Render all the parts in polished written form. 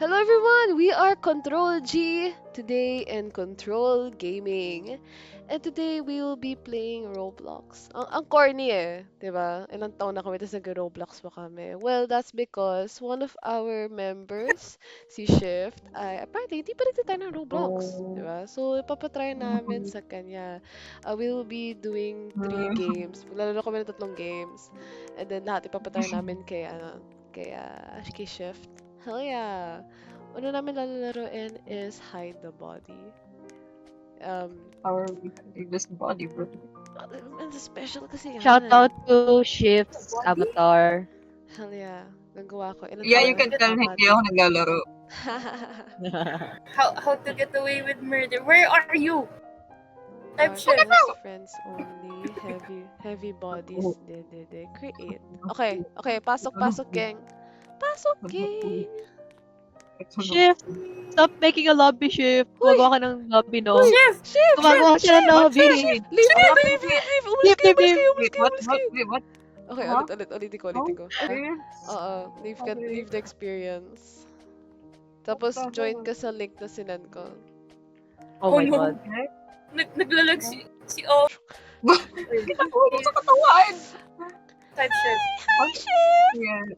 Hello everyone! We are Control G today in Control Gaming. And today we will be playing Roblox. Ang corny eh, 'di ba? Ilang taon na kami tapos nag-Roblox pa kami. Well, that's because one of our members, si Shift, ay apparently hindi pa nagtitry ng Roblox, 'di Oh. ba? So ipapatry namin Mhm. sa kanya. We will be doing 3 Mhm. games. Maglalaro kami ng 3 games. And then lahat ipapatry namin kay Shift. Hell yeah! Una namin lalaroin is Hide the Body. Um, Our biggest body, bro. ang special kasi Shout yan. out to Shift's avatar. Hell yeah. Nagawa ko. Ilan Yeah, taon you na? can tell Apat. hindi ako naglalaro. How to get away with murder? Where are you? Type shit. Friends only. Heavy bodies. De. Create. Okay. Pasok, gang. Pasok, gang. Shift! Stop making a lobby, Shift. Gumagawa ka ng lobby, no? Shift! Gumagawa siya ng lobby. Leave. Umalis kayo. Wait, what? Okay, Huh? ulitin ko. Leave the experience. Tapos, join ka sa link na sinend ko. Oh my no. god. Naglalag si O. Wala sa katawan! Type shit. Yeah.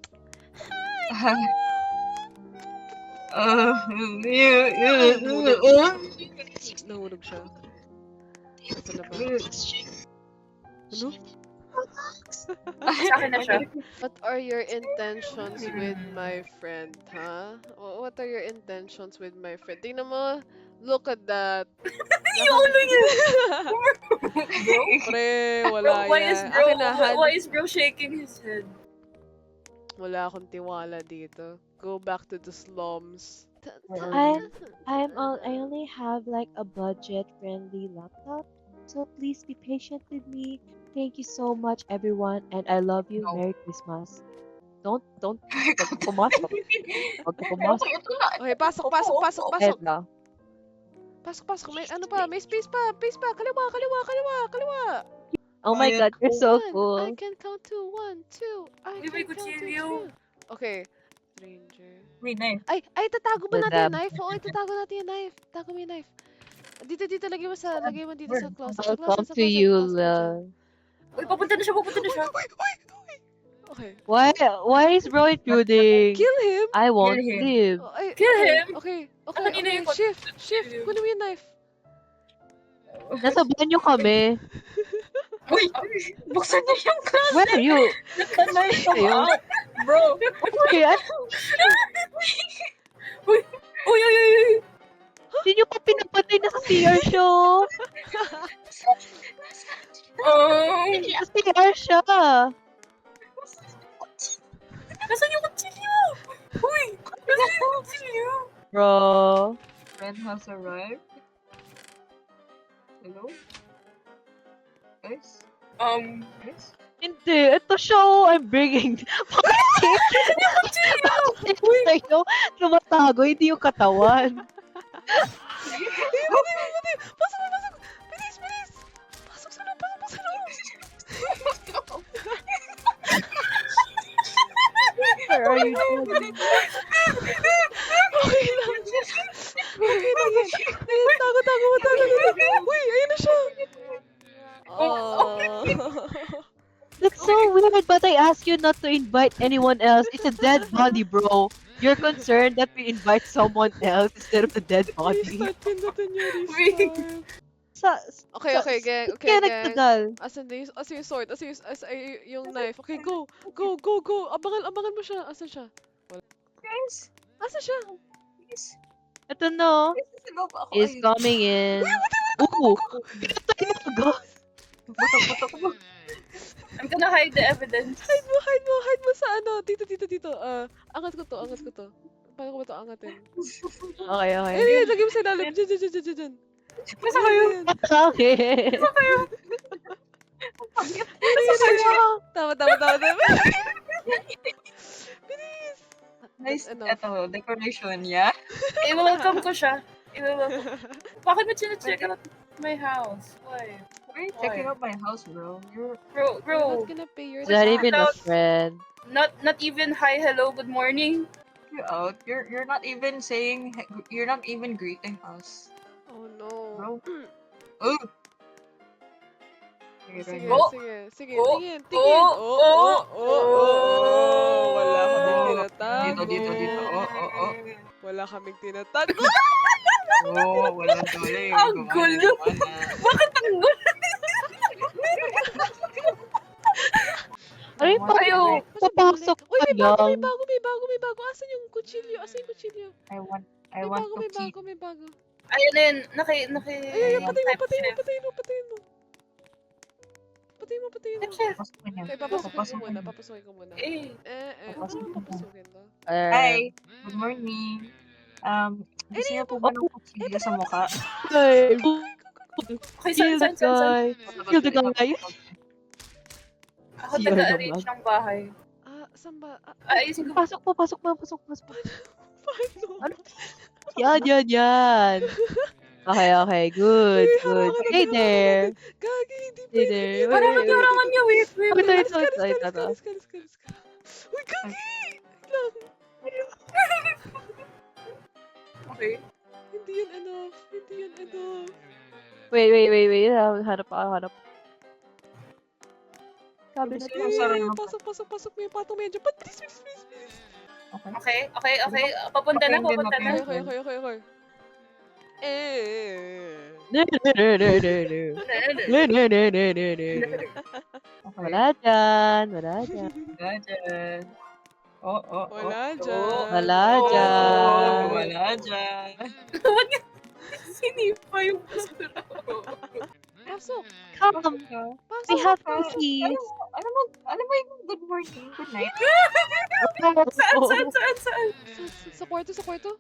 Nahulog siya. Ito na ba? Ano? Sa akin na siya. What are your intentions with my friend, huh? What are your intentions with my friend? Tingnan mo. Look at that. Yung ulo niya. Pre, wala Why is bro shaking his head? Wala akong tiwala dito. Go back to the slums. I only have like a budget-friendly laptop, so please be patient with me. Thank you so much, everyone, and I love you. No. Merry Christmas. Don't wag ka pumasok. Wag ka pumasok. Okay, pasok. Ayun lang. Pasok. May ano pa? May space pa. Kaliwa. Oh my god, you're so cool. I can count to 1, 2. I May can count to kutsilyo. 2. Okay. Stranger. Wait, knife. Ay, tatago ba The natin yung dab. knife? Oo, itatago natin yung knife. Tago mo yung knife. Dito, lagay mo dito sa closet. I'll come to you, love. Uy, papunta na siya. Okay. Why is bro intruding? Kill him! I won't Kill him. live. Kill him! Okay. Kanina yung Shift. Kunin mo yung knife. Nasa banyo kami. Uy! Buksan niya yung closet! Where are you? Naka-knife Ayun. out! Bro! Okay, Uy! hindi nyo pa pinapatay na sa CR show. Sa CR siya. Nasaan yung kutsilyo? Uy! Nasaan yung kutsilyo? Bro. Friend has arrived. Hello? Guys? Guys? Hindi. Ito siya. Oh, I'm bringing. Bakit sa'yo tumatago? Hindi yung katawan. Pasok. Bilis. Pasok sa loob. Where are you going? Okay lang. Tago. Uy, ayun na siya. That's so weird, but I asked you not to invite anyone else. It's a dead body, bro. You're concerned that we invite someone else instead of the dead body. Restart, pindutin niyo, restart. Okay, gang. Kaya nagtagal. Asan yung sword? Asan yung knife? Okay, go. Abangan mo siya. Asan siya? Guys? Asan siya? Guys? Ito no. Guys, sa loob ako. Is coming in. Ooh! Pinatay mo agad. Putok mo. I'm gonna hide the evidence. Hide mo sa ano. Dito. Angat ko to. Paano ko ba to angatin? Okay. Ayun, lagay mo sa ilalim. Diyan. Nasa kayo? Okay. Tama. Bilis! Nice. Enough. Ito, decoration, yeah? I-welcome ko siya. Bakit mo check out my house? Why? Why are you checking out my house, bro? You're... We're Bro. not gonna pay your Is that tax. even a friend? Not even hi, hello, good morning. you out. You're not even saying. You're not even greeting us. Oh no. Bro. Oh. Sige, Oh! sige, sige, Oh! tingin, tingin. Oh! Wala kaming Oh! tinatago. Dito. Oh. Wala kaming tinatago. Oh, wala tuloy. Ang gulo. Bakit ang gulo? Ano yung Ayaw. papasok Uy, ka may bago, may lang? bago, may bago, may bago. Asan yung kutsilyo? Asan yung kutsilyo? I want May to bago, may keep. bago, may bago. Ayun na yun. Naki... Ay, patayin mo, type patayin mo, chef. patayin mo, patayin mo. Patayin mo, patayin mo. Type chef. Papasukin niya. Okay, papasukin ko Papasukin muna, niya. papasukin ko muna. Eh. Ano Papasukin naman mo. papasukin to? Hi. Good morning. Gusto niyo po ba ng kutsilyo sa mukha? Ay, Okay, kill the guy. Kill the guy. Ako Siya taga-arrange naman. ng bahay. Saan ba? Ayusin ko. Pasok po. Paano? Ano? Yan. Okay. Good. Stay there. Gagi, hindi Stay pwede. there. Parang nagkarangan niya. Wait. Ito. Uy, gagi! Lang. Okay. Hindi yun enough. Wait. Hanap. Sabi na Gusto niyo sa rin. Pasok mo yung patong medyo. Please. Okay. Okay. Papunta na. Okay. Wala dyan. Wala dyan. Oh. Wala Oh. dyan. Wala dyan. Wala dyan. Sinipa yung basura. Pasok. Come. We have cookies. Alam mo yung good morning, good night? Saan? Sa kwarto.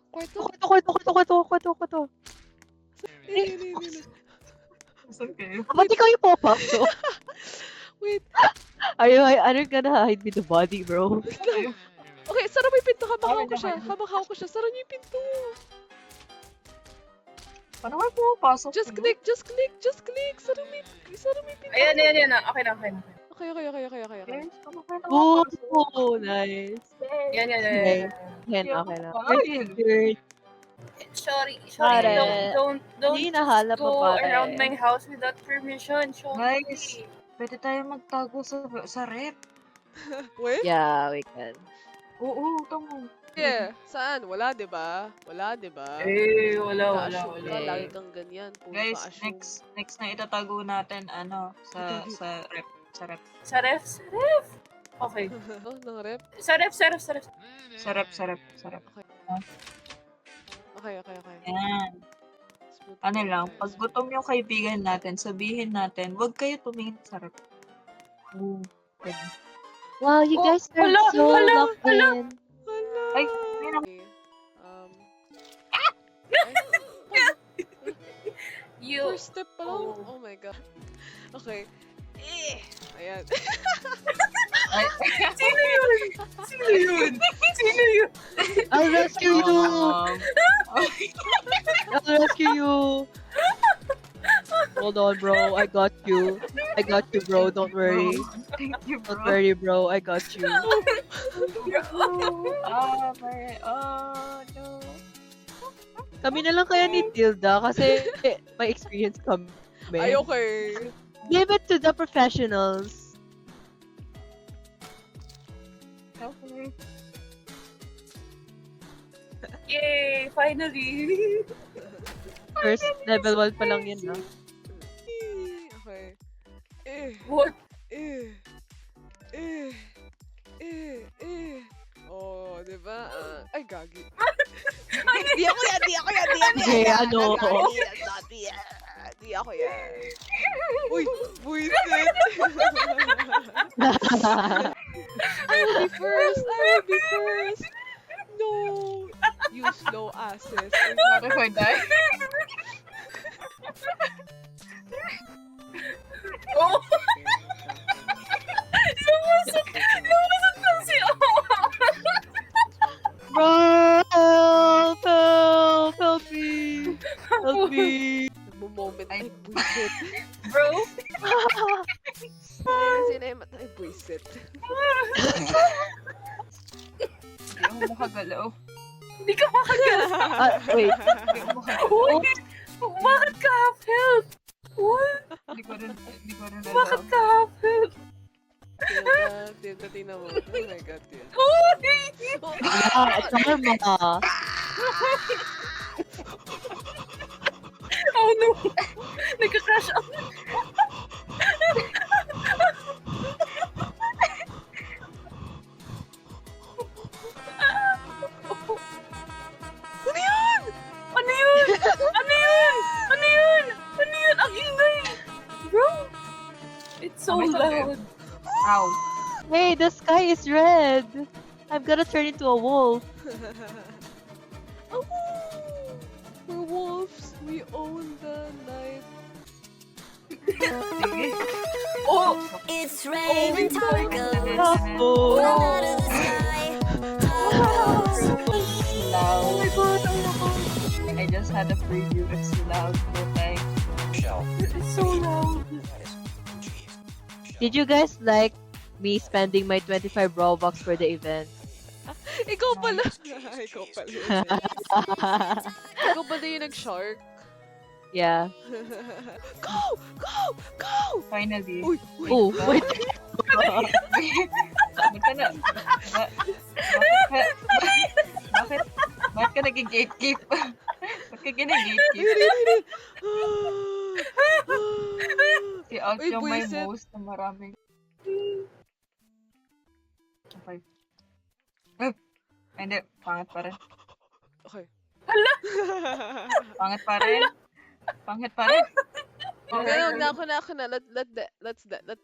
Kwarto. Hindi. Saan kayo? Ba't ikaw yung papasok? Wait. Are you gonna hide me the body, bro? Okay, sara mo yung pinto habang Okay, hawak ko siya. okay. Habang hawak ko siya, sara niyo yung pinto. Paano kayo pumapasok? Just click. Sara mo yung pinto. Ayan. Okay na. Okay. Yes, paano kayo Oh, nakapasok? nice. Yan. Hen, okay na. Ayun. Good. Sorry. Pare. Don't Hindi nahalap go pa, pare. around my house without permission. Sorry. Guys. Pwede tayo magtago sa rep. Wait? Yeah, we can. Oo, tama. Yeah. Saan? Wala, di ba? Wala. Ka-assume ka, Okay. lagi kang ganyan. Puro Guys, ka-assume. next na itatago natin, sa rep. Sa ref? Okay. Oh, ng rep? Sa ref. Sa rep. Okay. Yan. Smooth Ano lang, progress. pag gutom yung kaibigan natin, sabihin natin, huwag kayo tumingin sa rep. Oo. Pwede. Wow, you Oh, guys are hala, so hala, locked in. Hala. Ay, ayun ang- Okay. You. First step pa lang? Oh my God. Okay. Ayan. Sino yun? I'll rescue you! Um, I'll rescue you! Hold on, bro. I got you, bro. Don't worry. Thank you, bro. Don't worry, bro. I got you. No. Kami na lang kaya ni Tilda kasi may experience kami. Ay, okay. Give it to the professionals. Okay. Yay! Finally! First level 1 pa lang yun, no? Okay. What? Oh, di ba? Ay, gagi. Di ano. Di ako yan. Uy, buisit. I will be first. No. You slow asses. What if I die? Oh! Lumusot lang si Bro! Help me! Help me! Nagmo-moment. Ay, Ay. buisit. Bro! Kasi na yung mata. Ay, buisit. Hindi ako makagalaw. Hindi ka makagas. Wait. Uy! Bakit ka half health? What? Hindi ko rin Bakit alam. ka half health? Tilda, tingnan mo. Oh my God, Tilda. Uy! Karma. Oh no! Nagka-crash out. Ano yun? Ano yun? Ano yun? Ano yun? Ano yun? Ang ingay! Bro! It's so May sabi. loud. Ow. Hey, the sky is red. I'm gonna turn into a wolf. Oh, we're wolves. We own the night. Sige. Oh! It's raining tacos. Oh. Fall out of the sky. Tacos. Loud. Oh my god! Ang lakas! I just had a preview. It's loud. No time. It's so loud. Did you guys like me spending my 25 Robux for the event? Ikaw pala. Ikaw pala. Ikaw pala yung nag-shark. Yeah. Go! Go! Go! Finally. Uy! Oh, wait. Ba't ka na? Bakit ka naging gatekeep? Ba't ka gina-gatekeep? Si Out Uy, yung may buwisit. most na maraming. Okay. Hindi, pangit pa rin. Okay. Pangit pa rin. Pangit pa rin. Okay, huwag na ako na. Let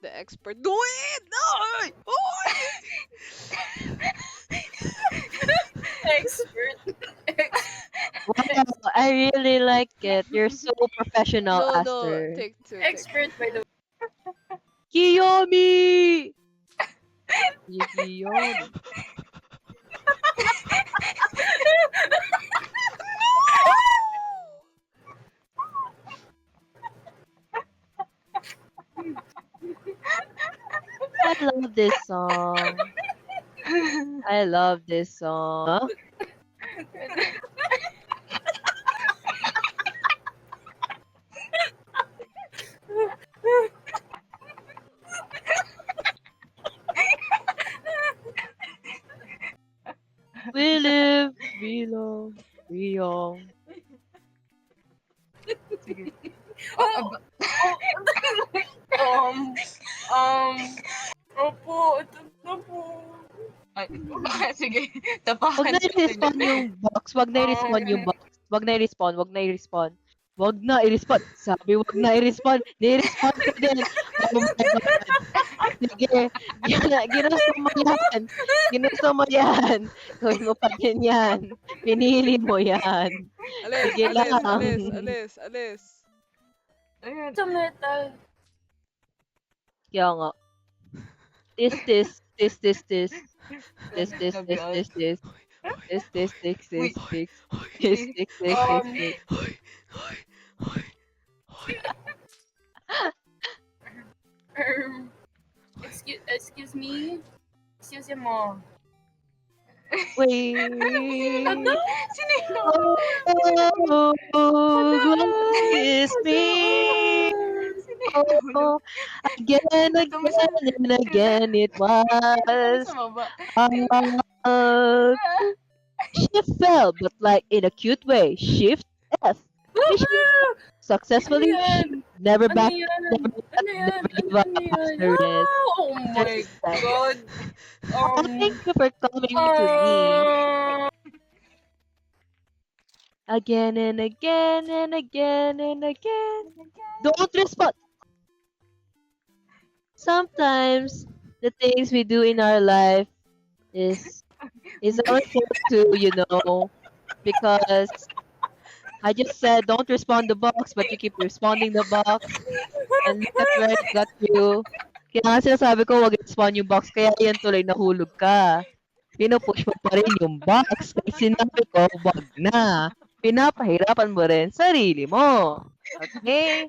the expert do it! No! Oy! Expert. Wow, I really like it. You're so professional, No, Aster. take two. Expert by the way. Kiyomi! Kiyomi. I love this song. I love this song. We live, we love, we young. Sige. Oh! Opo, ito na po. Ay, sige. Wag Tapakan na ko i-respawn sila. yung box. Wag na i-respawn yung box. Wag na i-respawn. Wag na i-respawn. Wag na i-respawn. Sabi, wag na i-respawn. Ni-respawn ko din. Oh my God. Sige. Ginusto mo yan. Ginusto mo yan. Gawin mo pa din yan. Pinili mo yan. Alis, Sige lang. alis. Ayun. Ito metal. Kaya nga. This. Excuse me. Excuse mo. Wait. Sino Oh, kiss me. Oh, again and again it was. Sa baba. She fell, but like in a cute way. Shift F. Successfully, Ano yan? never Ano back, yan? never Ano yan? give up Ano yan? after this. Oh my god. Thank you for coming to me. Again and again and again and again. Don't respond. Sometimes the things we do in our life is our fault too, you know, because I just said don't respond the box, but you keep responding the box, and look at where it got you. Kaya nga sinasabi ko, wag respond yung box, kaya yan tuloy nahulog ka. Pinupush mo pa rin yung box, kaya sinabi ko, wag na. Pinapahirapan mo rin sarili mo. Okay?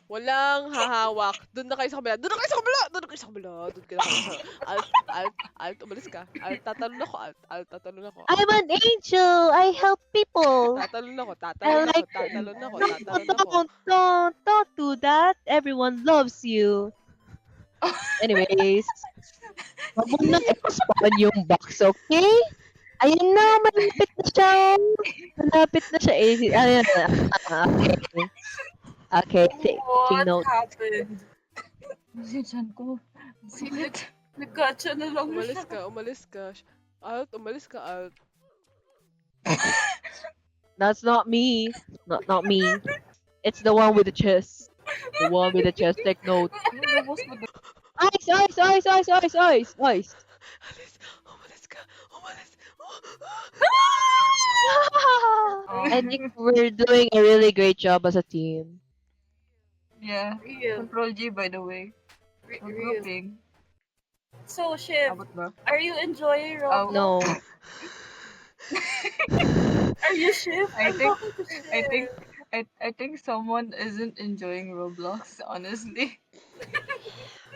Walang hahawak. Doon na kayo sa kabila. Doon na kayo sa kabila. Doon na kayo sa kabila. Doon na kayo sa alt, alt, alt. Umalis ka. Alt, tatalon ako. Alt, alt, tatalon ako. I'm an angel. I help people. Tatalon ako. I Tatalon ako. like. Tatalon ako. No, Tatalon ako. don't do that. Everyone loves you. Anyways, wag mo na i-spawn yung box, okay? Ayun na, malapit na siya. Malapit na siya. Ayun na. Okay. Okay, take What note. happened? Sinsan ko. Sinit. Nagkatsa na lang Umalis siya. ka. Umalis ka. Alt, umalis ka. Alt. That's not me. Not me. It's the one with the chest. The one with the chest. Take note. Lubos mo doon. Ice, ice, ice, ice, ice, ice, ice. Alis. Umalis ka. Umalis. I think we're doing a really great job as a team. Yeah. Real. Control G, by the way. We're Real. grouping. So, Shiv, Abot ba? are you enjoying Roblox? No. Are you Shiv? I I'm think- talking to Shiv. I think someone isn't enjoying Roblox, honestly.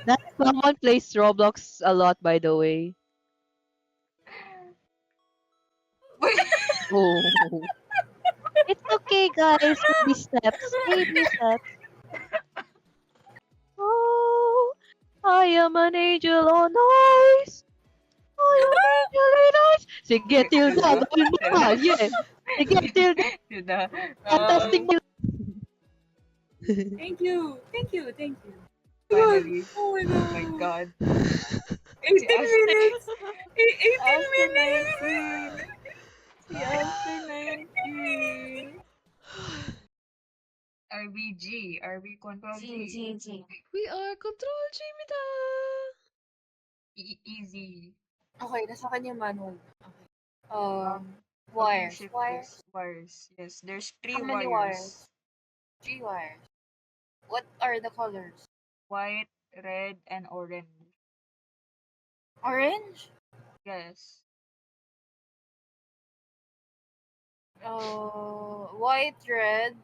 That someone plays Roblox a lot, by the way. Oh. It's okay, guys. Baby steps. Baby steps. Oh, I am an angel on ice. I am an angel on ice. Sige, Tilda. Gawin mo pa. Yeah. Sige, Tilda. Tilda. Fantastic news. Thank you. Thank you. Thank you. Finally. Oh my Oh my god. god. 18 Ashton. minutes. 18 Ashton minutes. 19. Si Ashton 19. RBG. RB Control G. We are Control Jimita. Easy. Okay, nasa kanya manual. Okay. How do you Wires. shift Wires. this? Wires. Yes, there's three How many wires. 3 wires. What are the colors? White, red, and orange. Orange? Yes. White, red.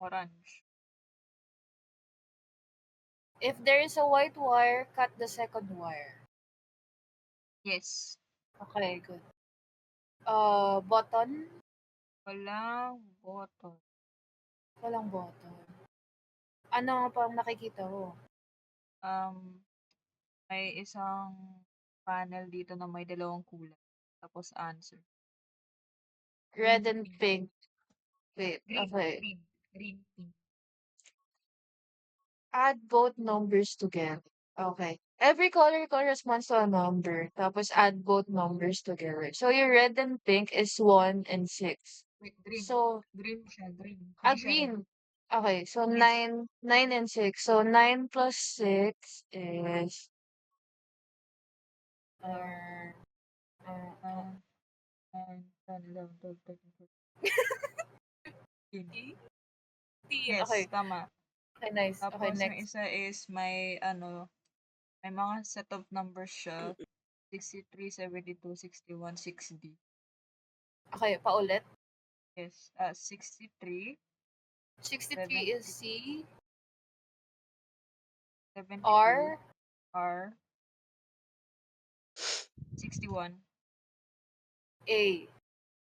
Orange. If there is a white wire, cut the second wire. Yes. Okay, good. Button? Walang button. Walang button. Ano pang nakikita ko? May isang panel dito na may dalawang kulay. Tapos answer. Red and pink. Wait, Green, okay. green, pink. Add both numbers together. Okay. Every color corresponds to a number. Tapos add both numbers together. So your red and pink is 1 and 6. Wait, green. So, Green siya, green. green. Okay, so Yes. 9 and 6. So 9 plus 6 is Uh, 9, 10, 11, 12, 13, 14. Yes, Okay. tama. Okay, nice. Tapos Okay, yung next. isa is may may mga set of numbers siya. 63, 72, 61, 6D. Okay, paulit. Yes, 63, 63 is C, 72, R, R, 61, A.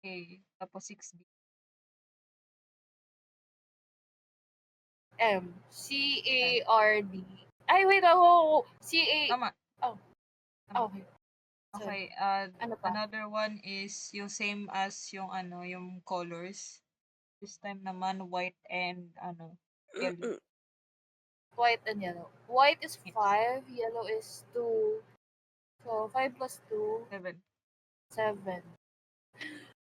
A, tapos 6D. M. C-A-R-D. Ay, wait ako. C-A... Tama. Oh. Tama. Okay. Okay, Ano pa? another one is yung same as yung yung colors. This time naman white and yellow. White and yellow. White is Yes. 5, yellow is 2. So, 5 plus 2, 7. 7.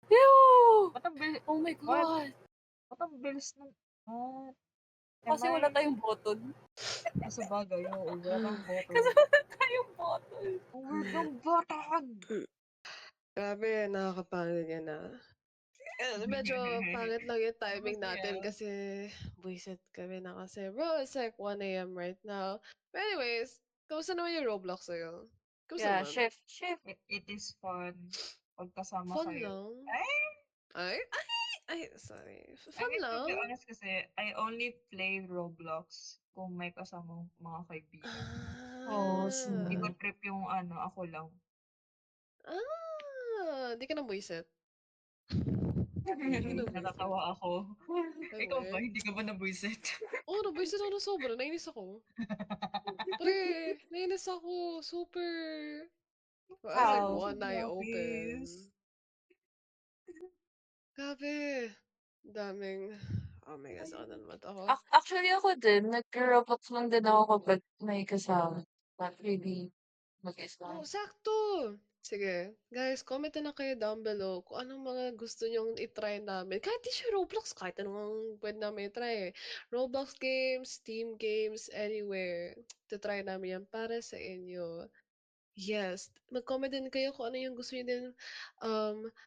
Ew! Ba't ang bilis? Oh my What? God! Ba't ang bilis ng... Kasi wala tayong button. Sa bagay, oo. Wala kang button. Kasi wala tayong button. Ang weird ng button! Grabe, nakakapangit yan ah. Medyo pangit lang yung timing natin Masaya. kasi buisit kami na kasi bro, it's like 1 a.m. right now. But anyways, kamusta naman yung Roblox sa'yo? Kamusta Yeah, naman? shift. It is fun. Pag kasama Fun kayo. lang. Ay! Ay? Ay, sorry. I Fun mean, to be lang. honest kasi, I only play Roblox kung may kasamang mga kaibigan. Oh, Hindi ko Ah. sweet. trip yung ako lang. Di ka na buwisit? Hindi ka na buwisit? Natatawa ako. Ikaw ba? Kami? Hindi ka ba nabuisit? Oo, nabuwisit ako ng sobra. Nainis ako. Pre, nainis ako. Super. I was like How? one eye Labis. open. Grabe. Daming. Oh my gosh, ako na naman ako. Actually, ako din. Nag-Roblox lang din ako kapag may kasama. Not really mag-isa. Oh, sakto! Sige, guys, comment na lang kayo down below kung anong mga gusto nyong i-try namin. Kahit di siya Roblox, kahit anong pwede namin i-try eh. Roblox games, Steam games, anywhere. To-try namin yan para sa inyo. Yes, mag-comment din kayo kung ano yung gusto niyo din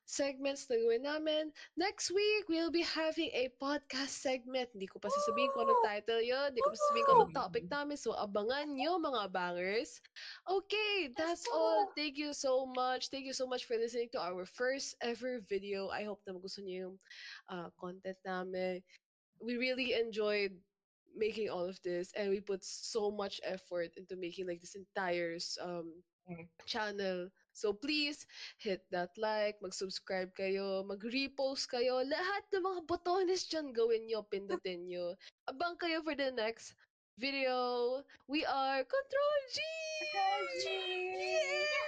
segments na gawin namin. Next week, we'll be having a podcast segment. Hindi ko pa sasabihin kung anong Woo! title yun. Hindi ko pa sasabihin kung anong Woo! topic namin. So, abangan nyo mga bangers. Okay, Let's that's all. go! Thank you so much. Thank you so much for listening to our first ever video. I hope na gusto niyo yung content namin. We really enjoyed making all of this and we put so much effort into making like this entire channel. So please hit that like, mag-subscribe kayo, mag-repost kayo, lahat ng mga botones dyan gawin nyo, pindutin nyo. Abang kayo for the next video. We are Control G! Raji! Yeah!